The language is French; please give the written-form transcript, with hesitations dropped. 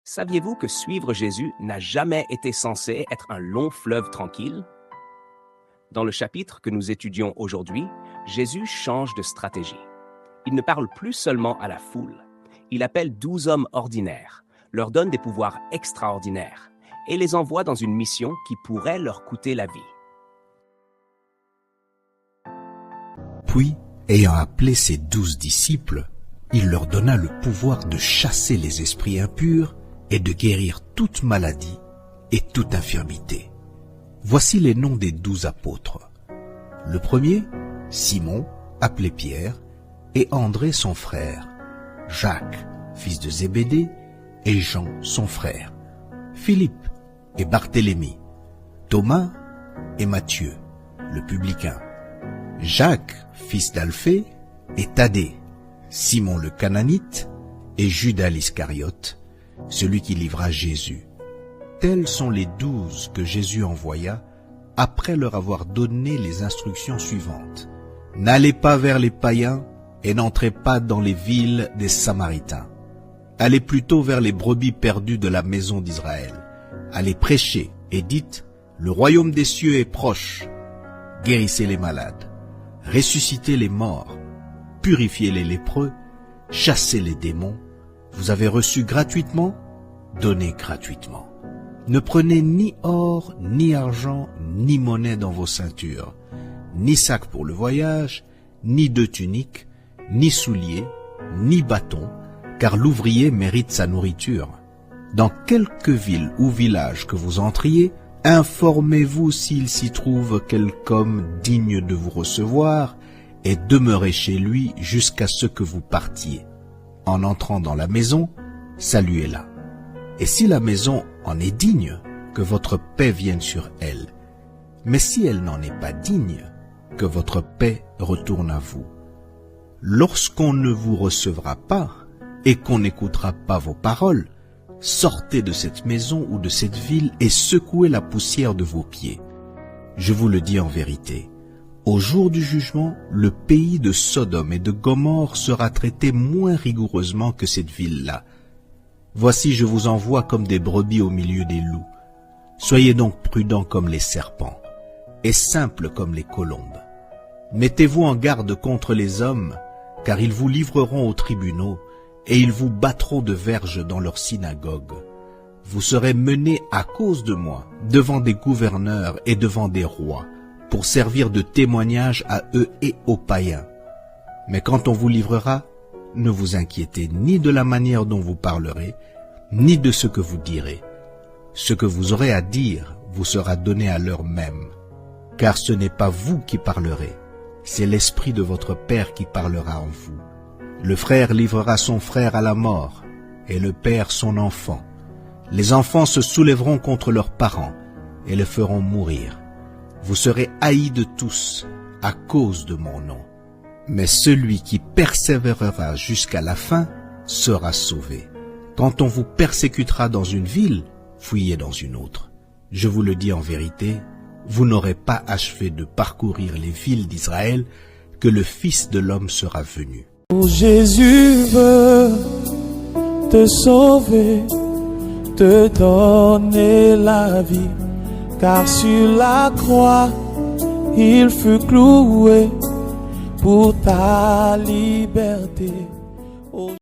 Saviez-vous que suivre Jésus n'a jamais été censé être un long fleuve tranquille? Dans le chapitre que nous étudions aujourd'hui, Jésus change de stratégie. Il ne parle plus seulement à la foule. Il appelle 12 hommes ordinaires, leur donne des pouvoirs extraordinaires et les envoie dans une mission qui pourrait leur coûter la vie. Puis, ayant appelé ses 12 disciples, il leur donna le pouvoir de chasser les esprits impurs et de guérir toute maladie et toute infirmité. Voici les noms des 12 apôtres. Le premier, Simon, appelé Pierre, et André son frère, Jacques, fils de Zébédée, et Jean son frère, Philippe et Barthélemy, Thomas et Matthieu, le publicain, Jacques, fils d'Alphée, et Thaddée, Simon le Cananite, et Judas l'Iscariote, celui qui livra Jésus. Tels sont les 12 que Jésus envoya après leur avoir donné les instructions suivantes. N'allez pas vers les païens et n'entrez pas dans les villes des Samaritains. Allez plutôt vers les brebis perdues de la maison d'Israël. Allez prêcher et dites, le royaume des cieux est proche. Guérissez les malades, ressuscitez les morts, purifiez les lépreux, chassez les démons. Vous avez reçu gratuitement, donnez gratuitement. Ne prenez ni or, ni argent, ni monnaie dans vos ceintures, ni sac pour le voyage, ni deux tuniques, ni souliers, ni bâton, car l'ouvrier mérite sa nourriture. Dans quelque ville ou village que vous entriez, informez-vous s'il s'y trouve quelque homme digne de vous recevoir, et demeurez chez lui jusqu'à ce que vous partiez. En entrant dans la maison, saluez-la. Et si la maison en est digne, que votre paix vienne sur elle. Mais si elle n'en est pas digne, que votre paix retourne à vous. Lorsqu'on ne vous recevra pas et qu'on n'écoutera pas vos paroles, sortez de cette maison ou de cette ville et secouez la poussière de vos pieds. Je vous le dis en vérité, au jour du jugement, le pays de Sodome et de Gomorrhe sera traité moins rigoureusement que cette ville-là. Voici, je vous envoie comme des brebis au milieu des loups. Soyez donc prudents comme les serpents et simples comme les colombes. Mettez-vous en garde contre les hommes, car ils vous livreront aux tribunaux et ils vous battront de verges dans leurs synagogues. Vous serez menés à cause de moi devant des gouverneurs et devant des rois, pour servir de témoignage à eux et aux païens. Mais quand on vous livrera, ne vous inquiétez ni de la manière dont vous parlerez, ni de ce que vous direz. Ce que vous aurez à dire vous sera donné à l'heure même, car ce n'est pas vous qui parlerez, c'est l'Esprit de votre Père qui parlera en vous. Le frère livrera son frère à la mort, et le père son enfant. Les enfants se soulèveront contre leurs parents, et les feront mourir. Vous serez haïs de tous à cause de mon nom. Mais celui qui persévérera jusqu'à la fin sera sauvé. Quand on vous persécutera dans une ville, fuyez dans une autre. Je vous le dis en vérité, vous n'aurez pas achevé de parcourir les villes d'Israël que le Fils de l'homme sera venu. Jésus veut te sauver, te donner la vie. Car sur la croix, il fut cloué pour ta liberté.